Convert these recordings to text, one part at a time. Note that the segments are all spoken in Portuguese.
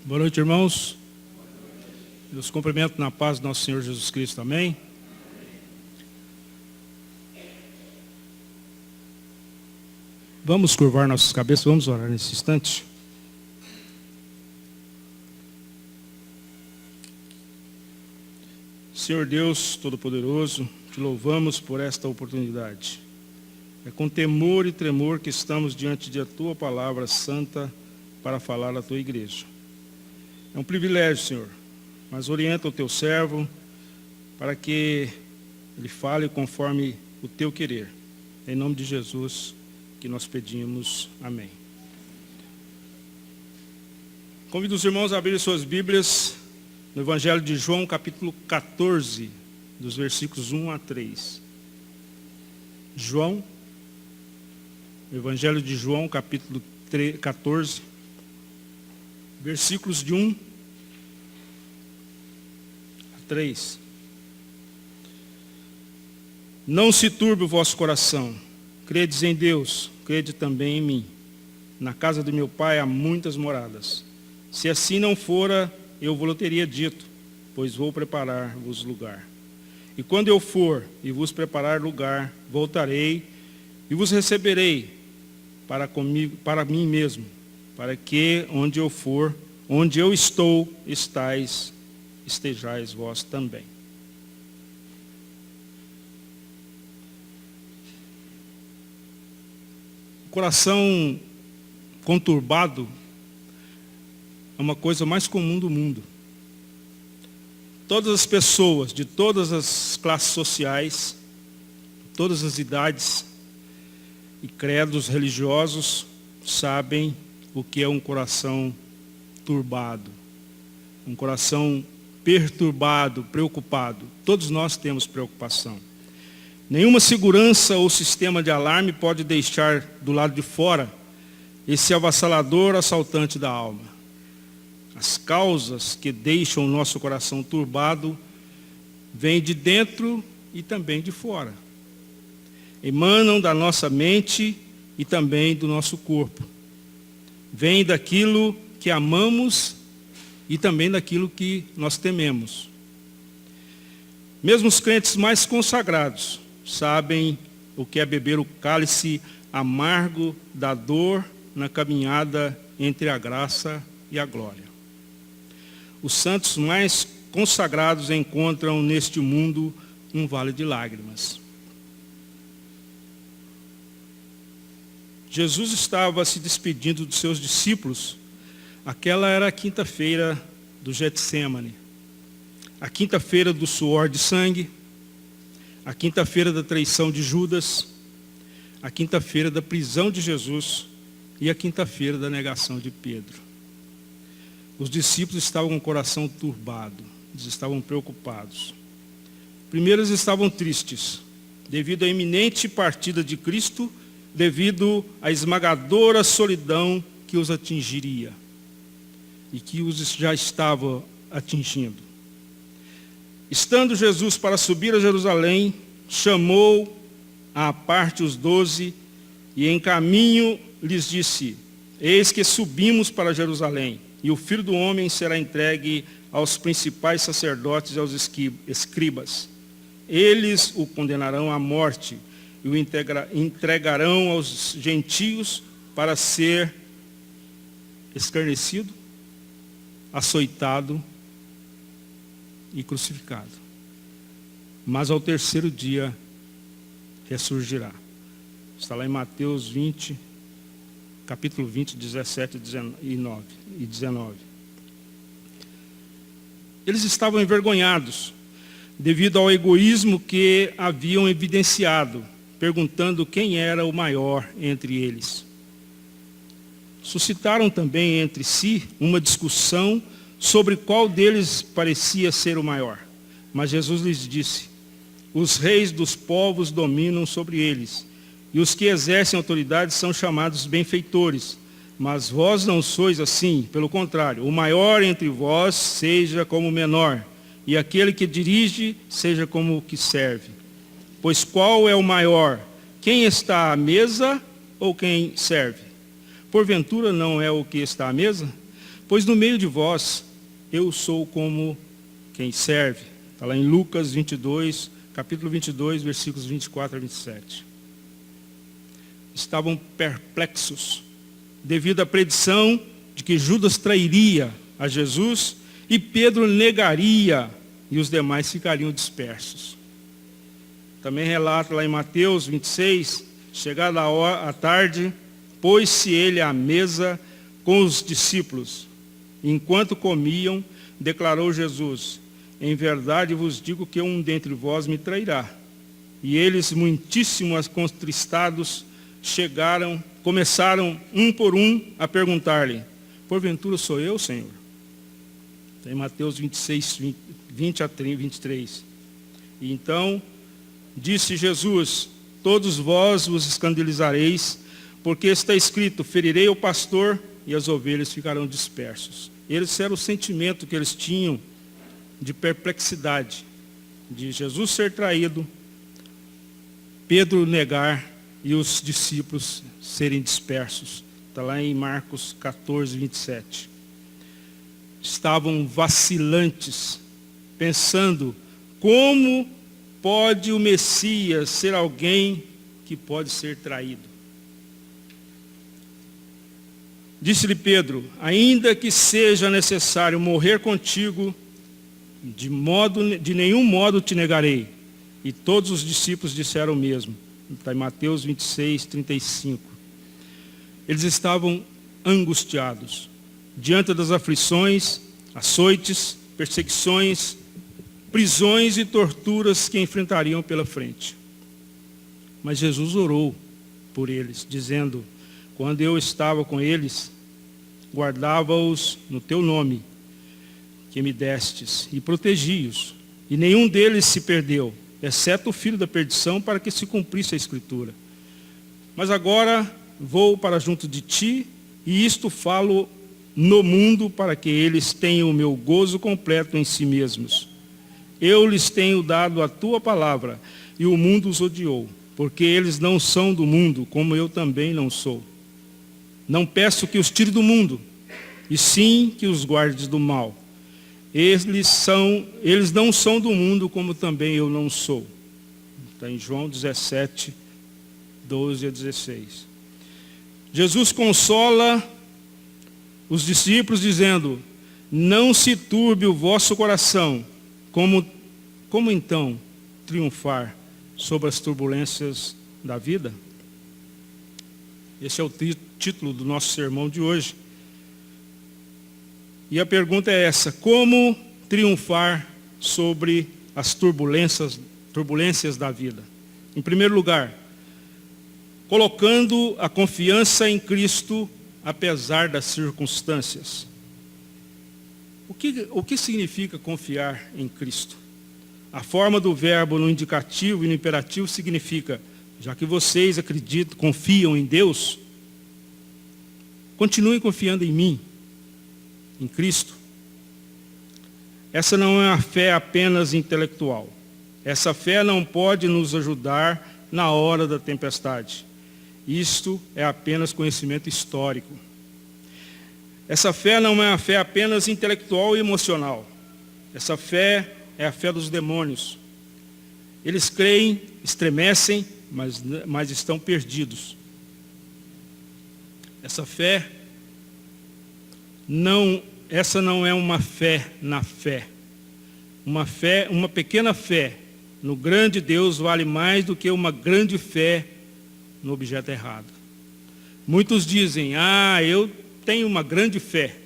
Boa noite, irmãos. Eu os cumprimento na paz do nosso Senhor Jesus Cristo, amém? Vamos curvar nossas cabeças, vamos orar nesse instante. Senhor Deus Todo-Poderoso, te louvamos por esta oportunidade. É com temor e tremor que estamos diante de a tua palavra santa para falar à tua igreja. É um privilégio, Senhor, mas orienta o teu servo para que ele fale conforme o teu querer. Em nome de Jesus que nós pedimos. Amém. Convido os irmãos a abrirem suas Bíblias no Evangelho de João, capítulo 14, dos versículos 1 a 3. Evangelho de João, capítulo 14, versículos de 1 a 3. Não se turbe o vosso coração. Credes em Deus, crede também em mim. Na casa de meu Pai há muitas moradas. Se assim não fora, eu vos teria dito, pois vou preparar-vos lugar. E quando eu for e vos preparar lugar, voltarei e vos receberei para mim mesmo, para que onde eu for, onde eu estou, estejais vós também. O coração conturbado é uma coisa mais comum do mundo. Todas as pessoas de todas as classes sociais, todas as idades e credos religiosos sabem o que é um coração turbado, um coração perturbado, preocupado. Todos nós temos preocupação. Nenhuma segurança ou sistema de alarme pode deixar do lado de fora esse avassalador assaltante da alma. As causas que deixam o nosso coração turbado vêm de dentro e também de fora. Emanam da nossa mente e também do nosso corpo. Vêm daquilo que amamos e também daquilo que nós tememos. Mesmo os crentes mais consagrados sabem o que é beber o cálice amargo da dor na caminhada entre a graça e a glória. Os santos mais consagrados encontram neste mundo um vale de lágrimas. Jesus estava se despedindo dos seus discípulos. Aquela era a quinta-feira do Getsêmani, a quinta-feira do suor de sangue, a quinta-feira da traição de Judas, a quinta-feira da prisão de Jesus e a quinta-feira da negação de Pedro. Os discípulos estavam com o coração turbado, eles estavam preocupados. Primeiro, eles estavam tristes, devido à iminente partida de Cristo, devido à esmagadora solidão que os atingiria e que os já estava atingindo. Estando Jesus para subir a Jerusalém, chamou à parte os 12 e em caminho lhes disse: eis que subimos para Jerusalém, e o Filho do Homem será entregue aos principais sacerdotes e aos escribas. Eles o condenarão à morte e o entregarão aos gentios para ser escarnecido, açoitado e crucificado. Mas ao terceiro dia ressurgirá. Está lá em Mateus 20, capítulo 20, 17 e 19. Eles estavam envergonhados devido ao egoísmo que haviam evidenciado, perguntando quem era o maior entre eles. Suscitaram também entre si uma discussão sobre qual deles parecia ser o maior. Mas Jesus lhes disse: os reis dos povos dominam sobre eles, e os que exercem autoridade são chamados benfeitores. Mas vós não sois assim, pelo contrário, o maior entre vós seja como o menor, e aquele que dirige seja como o que serve. Pois qual é o maior? Quem está à mesa ou quem serve? Porventura não é o que está à mesa? Pois no meio de vós, eu sou como quem serve. Está lá em Lucas 22, capítulo 22, versículos 24 a 27. Estavam perplexos, devido à predição de que Judas trairia a Jesus e Pedro negaria e os demais ficariam dispersos. Também relata lá em Mateus 26, chegada a tarde, pôs-se ele à mesa com os discípulos. Enquanto comiam, declarou Jesus: em verdade vos digo que um dentre vós me trairá. E eles, muitíssimo contristados, começaram um por um a perguntar-lhe: porventura sou eu, Senhor? Em Mateus 26, 20 a 23. E então disse Jesus: todos vós vos escandalizareis, porque está escrito: ferirei o pastor e as ovelhas ficarão dispersos. Esse era o sentimento que eles tinham de perplexidade, de Jesus ser traído, Pedro negar e os discípulos serem dispersos. Está lá em Marcos 14, 27. Estavam vacilantes, pensando: como pode o Messias ser alguém que pode ser traído? Disse-lhe Pedro: ainda que seja necessário morrer contigo, de nenhum modo te negarei. E todos os discípulos disseram o mesmo. Está em Mateus 26, 35. Eles estavam angustiados diante das aflições, açoites, perseguições, prisões e torturas que enfrentariam pela frente. Mas Jesus orou por eles, dizendo: quando eu estava com eles, guardava-os no teu nome, que me destes, e protegi-os. E nenhum deles se perdeu, exceto o filho da perdição, para que se cumprisse a Escritura. Mas agora vou para junto de ti, e isto falo no mundo, para que eles tenham o meu gozo completo em si mesmos. Eu lhes tenho dado a tua palavra, e o mundo os odiou, porque eles não são do mundo, como eu também não sou. Não peço que os tire do mundo, e sim que os guardes do mal. Eles não são do mundo, como também eu não sou. Está em João 17, 12 a 16. Jesus consola os discípulos dizendo: não se turbe o vosso coração. Como então triunfar sobre as turbulências da vida? Esse é o título do nosso sermão de hoje. E a pergunta é essa: como triunfar sobre as turbulências da vida? Em primeiro lugar, colocando a confiança em Cristo apesar das circunstâncias. O que significa confiar em Cristo? A forma do verbo no indicativo e no imperativo significa: já que vocês acreditam, confiam em Deus, continuem confiando em mim, em Cristo. Essa não é uma fé apenas intelectual. Essa fé não pode nos ajudar na hora da tempestade. Isto é apenas conhecimento histórico. Essa fé não é uma fé apenas intelectual e emocional. Essa fé é a fé dos demônios. Eles creem, estremecem, mas estão perdidos. Essa não é uma fé na fé. Uma pequena fé no grande Deus vale mais do que uma grande fé no objeto errado. Muitos dizem: eu tenho uma grande fé.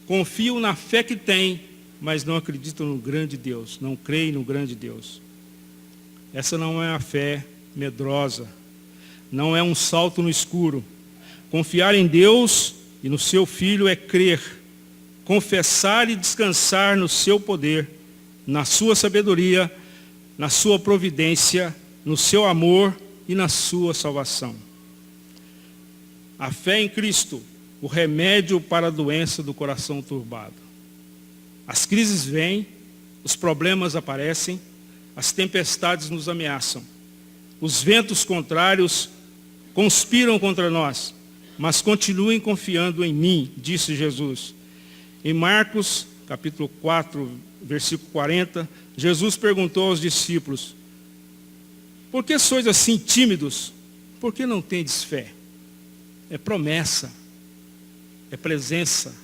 Confio na fé que tem, mas não acreditam no grande Deus. Não creem no grande Deus. Essa não é a fé medrosa. Não é um salto no escuro. Confiar em Deus e no seu Filho é crer, confessar e descansar no seu poder, na sua sabedoria, na sua providência, no seu amor e na sua salvação. A fé em Cristo, o remédio para a doença do coração turbado. As crises vêm, os problemas aparecem, as tempestades nos ameaçam. Os ventos contrários conspiram contra nós, mas continuem confiando em mim, disse Jesus. Em Marcos, capítulo 4, versículo 40, Jesus perguntou aos discípulos: por que sois assim tímidos? Por que não tendes fé? É promessa, é presença,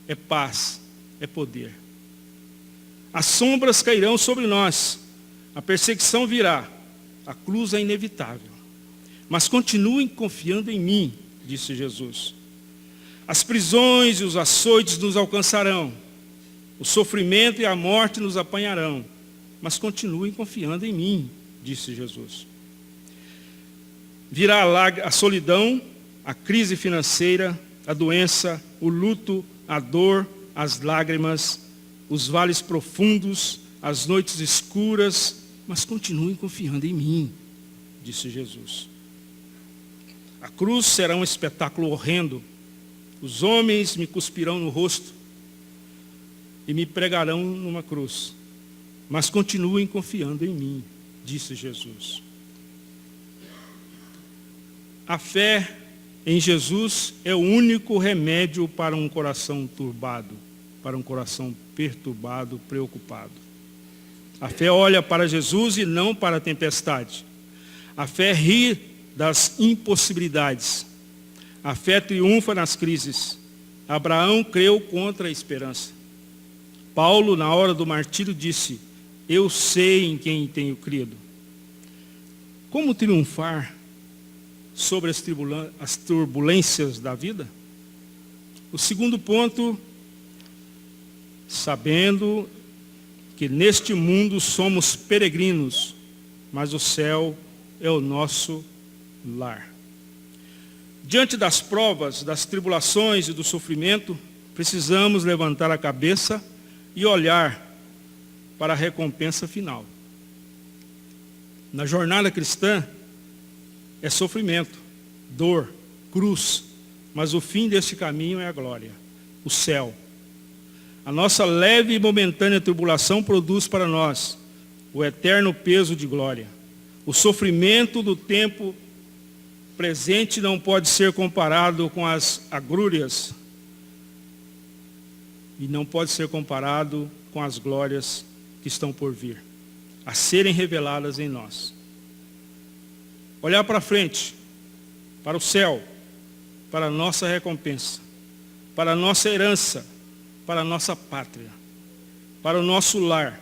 é paz, é poder. As sombras cairão sobre nós, a perseguição virá, a cruz é inevitável. Mas continuem confiando em mim, disse Jesus. As prisões e os açoites nos alcançarão, o sofrimento e a morte nos apanharão, mas continuem confiando em mim, disse Jesus. Virá a solidão, a crise financeira, a doença, o luto, a dor, as lágrimas, os vales profundos, as noites escuras, mas continuem confiando em mim, disse Jesus. A cruz será um espetáculo horrendo. Os homens me cuspirão no rosto e me pregarão numa cruz. Mas continuem confiando em mim, disse Jesus. A fé em Jesus é o único remédio para um coração turbado, para um coração perturbado, preocupado. A fé olha para Jesus e não para a tempestade. A fé ri das impossibilidades. A fé triunfa nas crises. Abraão creu contra a esperança. Paulo, na hora do martírio, disse: eu sei em quem tenho crido. Como triunfar sobre as turbulências da vida? O segundo ponto, sabendo que neste mundo somos peregrinos, mas o céu é o nosso lar. Diante das provas, das tribulações e do sofrimento, precisamos levantar a cabeça e olhar para a recompensa final. Na jornada cristã, é sofrimento, dor, cruz, mas o fim deste caminho é a glória, o céu. A nossa leve e momentânea tribulação produz para nós o eterno peso de glória. O sofrimento do tempo presente não pode ser comparado com as agrúrias e não pode ser comparado com as glórias que estão por vir, a serem reveladas em nós. Olhar para frente, para o céu, para a nossa recompensa, para a nossa herança, para a nossa pátria, para o nosso lar,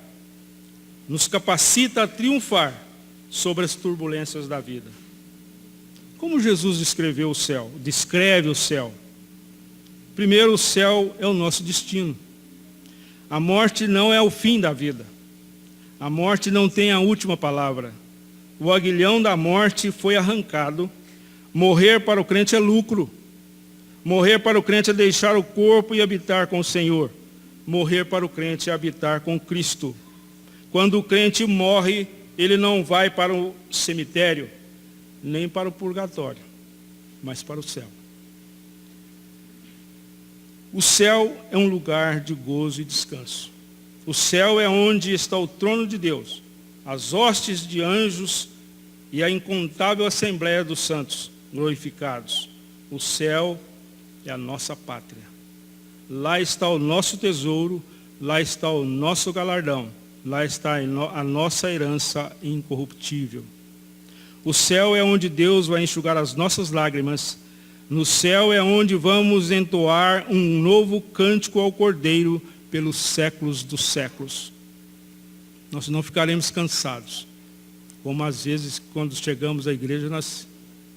nos capacita a triunfar sobre as turbulências da vida. Como Jesus descreve o céu? Primeiro, o céu é o nosso destino. A morte não é o fim da vida. A morte não tem a última palavra. O aguilhão da morte foi arrancado. Morrer para o crente é lucro. Morrer para o crente é deixar o corpo e habitar com o Senhor. Morrer para o crente é habitar com Cristo. Quando o crente morre, ele não vai para o cemitério, nem para o purgatório, mas para o céu. O céu é um lugar de gozo e descanso. O céu é onde está o trono de Deus, as hostes de anjos e a incontável assembleia dos santos glorificados. O céu é a nossa pátria. Lá está o nosso tesouro, lá está o nosso galardão, lá está a nossa herança incorruptível. O céu é onde Deus vai enxugar as nossas lágrimas. No céu é onde vamos entoar um novo cântico ao Cordeiro pelos séculos dos séculos. Nós não ficaremos cansados. Como às vezes, quando chegamos à igreja, nós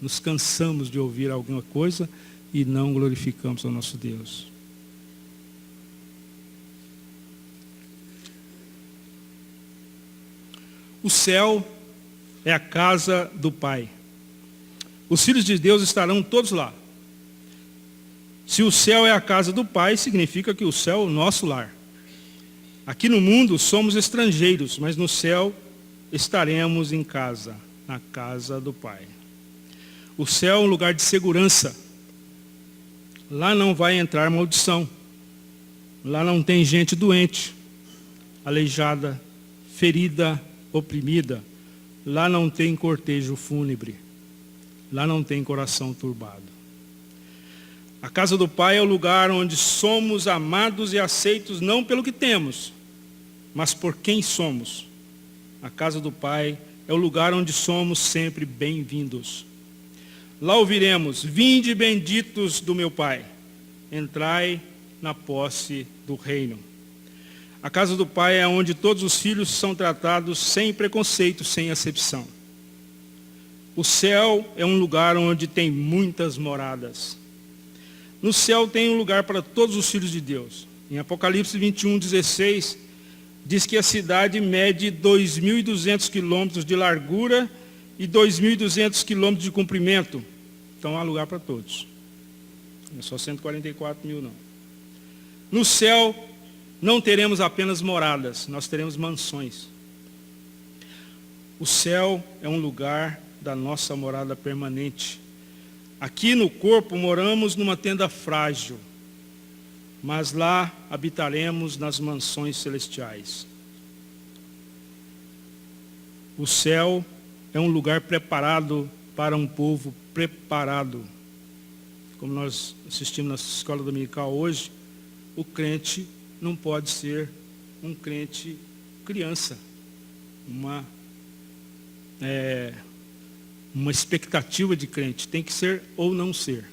nos cansamos de ouvir alguma coisa e não glorificamos ao nosso Deus. O céu é a casa do Pai. Os filhos de Deus estarão todos lá. Se o céu é a casa do Pai, significa que o céu é o nosso lar. Aqui no mundo somos estrangeiros, mas no céu estaremos em casa, na casa do Pai. O céu é um lugar de segurança. Lá não vai entrar maldição. Lá não tem gente doente, aleijada, ferida, oprimida. Lá não tem cortejo fúnebre. Lá não tem coração turbado. A casa do Pai é o lugar onde somos amados e aceitos não pelo que temos, mas por quem somos. A casa do Pai é o lugar onde somos sempre bem-vindos. Lá ouviremos: vinde benditos do meu Pai, entrai na posse do reino. A casa do Pai é onde todos os filhos são tratados sem preconceito, sem acepção. O céu é um lugar onde tem muitas moradas. No céu tem um lugar para todos os filhos de Deus. Em Apocalipse 21:16, diz que a cidade mede 2.200 quilômetros de largura e 2.200 quilômetros de comprimento. Então há lugar para todos. Não é só 144 mil, não. No céu não teremos apenas moradas, nós teremos mansões. O céu é um lugar da nossa morada permanente. Aqui no corpo moramos numa tenda frágil, mas lá habitaremos nas mansões celestiais. O céu é um lugar preparado para um povo preparado. Como nós assistimos na escola dominical hoje, o crente não pode ser um crente criança, uma expectativa de crente. Tem que ser ou não ser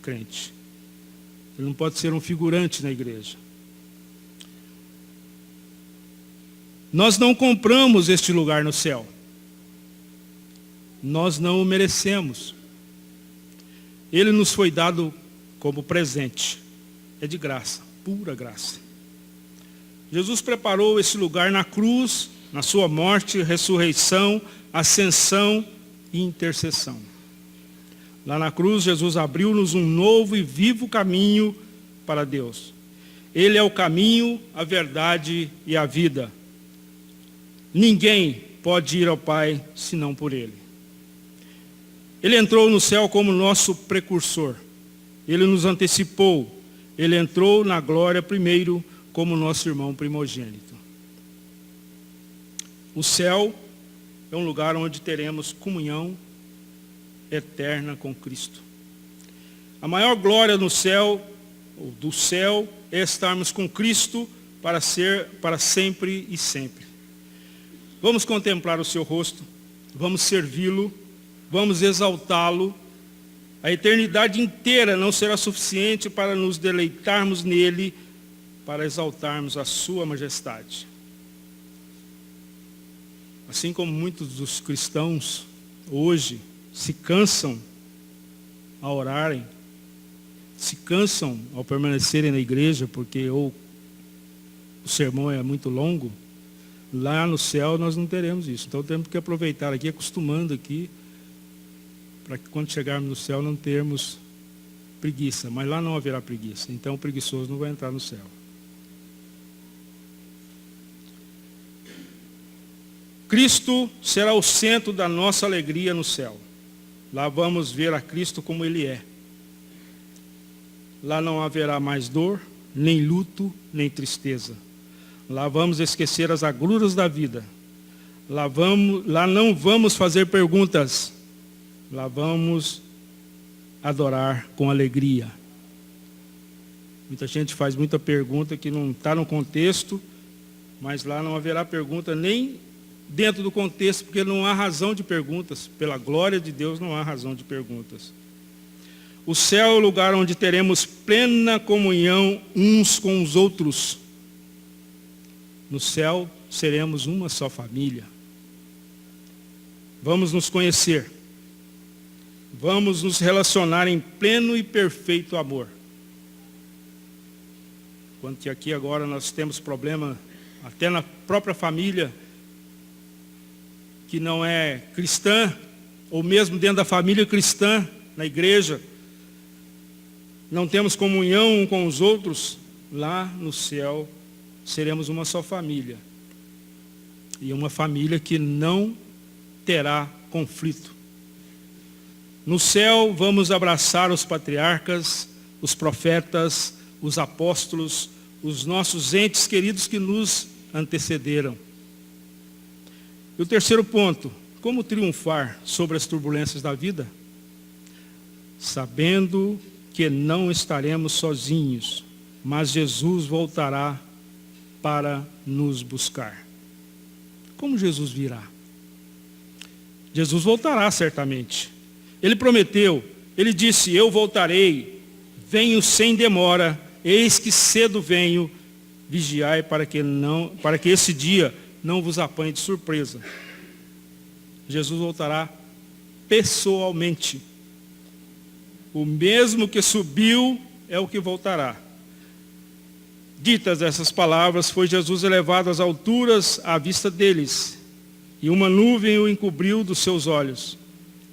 crente. Ele não pode ser um figurante na igreja. Nós não compramos este lugar no céu. Nós não o merecemos. Ele nos foi dado como presente. É de graça, pura graça. Jesus preparou esse lugar na cruz, na sua morte, ressurreição, ascensão e intercessão. Lá na cruz, Jesus abriu-nos um novo e vivo caminho para Deus. Ele é o caminho, a verdade e a vida. Ninguém pode ir ao Pai senão por Ele. Ele entrou no céu como nosso precursor. Ele nos antecipou. Ele entrou na glória primeiro como nosso irmão primogênito. O céu é um lugar onde teremos comunhão eterna com Cristo. A maior glória no céu, ou do céu, é estarmos com Cristo para sempre e sempre. Vamos contemplar o seu rosto, vamos servi-lo, vamos exaltá-lo. A eternidade inteira não será suficiente para nos deleitarmos nele, para exaltarmos a sua majestade. Assim como muitos dos cristãos hoje se cansam ao orarem, se cansam ao permanecerem na igreja, porque ou o sermão é muito longo, lá no céu nós não teremos isso. Então temos que aproveitar aqui, acostumando aqui, para que quando chegarmos no céu não termos preguiça. Mas lá não haverá preguiça, então o preguiçoso não vai entrar no céu. Cristo será o centro da nossa alegria no céu. Lá vamos ver a Cristo como Ele é. Lá não haverá mais dor, nem luto, nem tristeza. Lá vamos esquecer as agruras da vida. Lá não vamos fazer perguntas. Lá vamos adorar com alegria. Muita gente faz muita pergunta que não está no contexto, mas lá não haverá pergunta nem dentro do contexto, porque não há razão de perguntas. Pela glória de Deus não há razão de perguntas. O céu é o lugar onde teremos plena comunhão uns com os outros. No céu seremos uma só família. Vamos nos conhecer. Vamos nos relacionar em pleno e perfeito amor. Enquanto que aqui agora nós temos problema até na própria família que não é cristã, ou mesmo dentro da família cristã, na igreja, não temos comunhão um com os outros. Lá no céu seremos uma só família. E uma família que não terá conflito. No céu vamos abraçar os patriarcas, os profetas, os apóstolos, os nossos entes queridos que nos antecederam. E o terceiro ponto, como triunfar sobre as turbulências da vida? Sabendo que não estaremos sozinhos, mas Jesus voltará para nos buscar. Como Jesus virá? Jesus voltará certamente. Ele prometeu, ele disse: eu voltarei, venho sem demora, eis que cedo venho, vigiai para que esse dia não vos apanhe de surpresa. Jesus voltará pessoalmente. O mesmo que subiu é o que voltará. Ditas essas palavras, foi Jesus elevado às alturas à vista deles, e uma nuvem o encobriu dos seus olhos.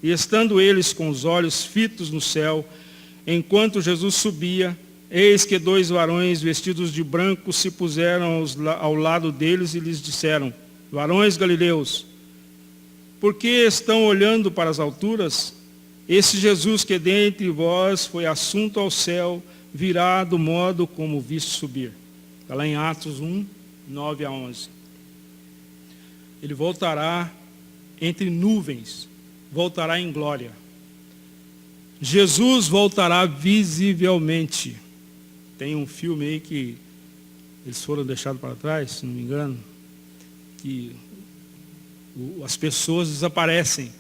E estando eles com os olhos fitos no céu, enquanto Jesus subia, eis que 2 varões vestidos de branco se puseram ao lado deles e lhes disseram: varões galileus, por que estão olhando para as alturas? Esse Jesus que dentre vós foi assunto ao céu, virá do modo como viste subir. Está lá em Atos 1, 9 a 11. Ele voltará entre nuvens, voltará em glória. Jesus voltará visivelmente. Tem um filme aí que eles foram deixados para trás, se não me engano, que as pessoas desaparecem.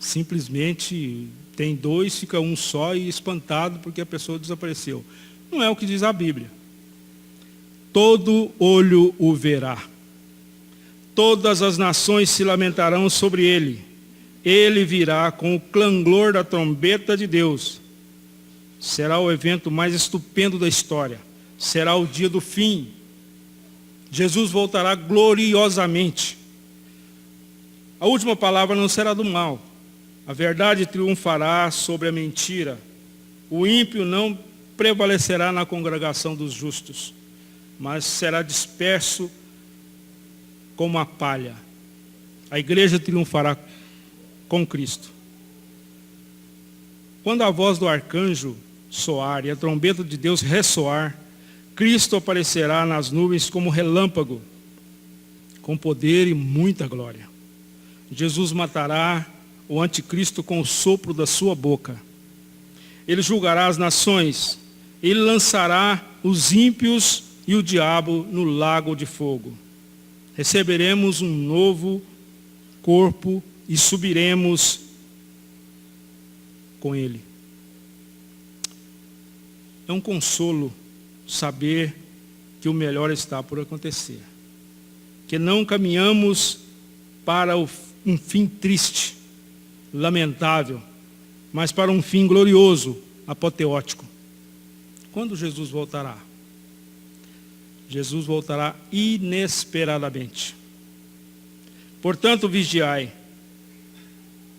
Simplesmente tem 2, fica um só e espantado porque a pessoa desapareceu. Não é o que diz a Bíblia. Todo olho o verá. Todas as nações se lamentarão sobre ele. Ele virá com o clangor da trombeta de Deus. Será o evento mais estupendo da história. Será o dia do fim. Jesus voltará gloriosamente. A última palavra não será do mal. A verdade triunfará sobre a mentira. O ímpio não prevalecerá na congregação dos justos, mas será disperso como a palha. A igreja triunfará com Cristo. Quando a voz do arcanjo soar e a trombeta de Deus ressoar, Cristo aparecerá nas nuvens como relâmpago, com poder e muita glória. Jesus matará o anticristo com o sopro da sua boca. Ele julgará as nações. Ele lançará os ímpios e o diabo no lago de fogo. Receberemos um novo corpo e subiremos com ele. É um consolo saber que o melhor está por acontecer. Que não caminhamos para um fim triste, lamentável, mas para um fim glorioso, apoteótico. Quando Jesus voltará? Jesus voltará inesperadamente. Portanto, vigiai,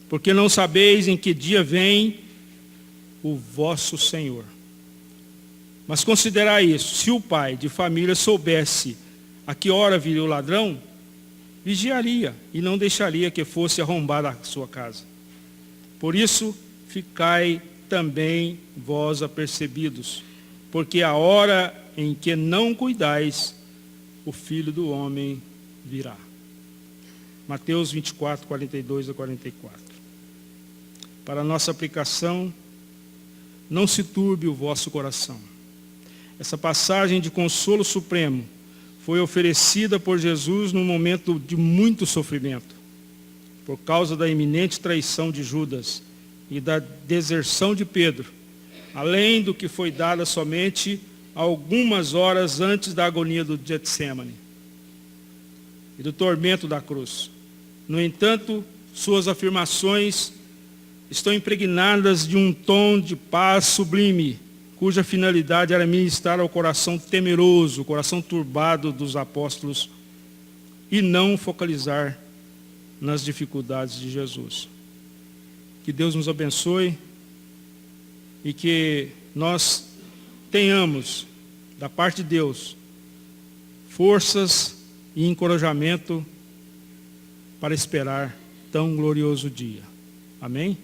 porque não sabeis em que dia vem o vosso Senhor. Mas considerai isso: se o pai de família soubesse a que hora viria o ladrão, vigiaria e não deixaria que fosse arrombada a sua casa. Por isso, ficai também vós apercebidos, porque a hora em que não cuidais, o Filho do Homem virá. Mateus 24, 42 a 44. Para a nossa aplicação, não se turbe o vosso coração. Essa passagem de consolo supremo foi oferecida por Jesus num momento de muito sofrimento, por causa da iminente traição de Judas e da deserção de Pedro, além do que foi dada somente algumas horas antes da agonia do Getsêmani e do tormento da cruz. No entanto, suas afirmações estão impregnadas de um tom de paz sublime, cuja finalidade era ministrar ao coração temeroso, o coração turbado dos apóstolos, e não focalizar nas dificuldades de Jesus. Que Deus nos abençoe e que nós tenhamos, da parte de Deus, forças e encorajamento para esperar tão glorioso dia. Amém?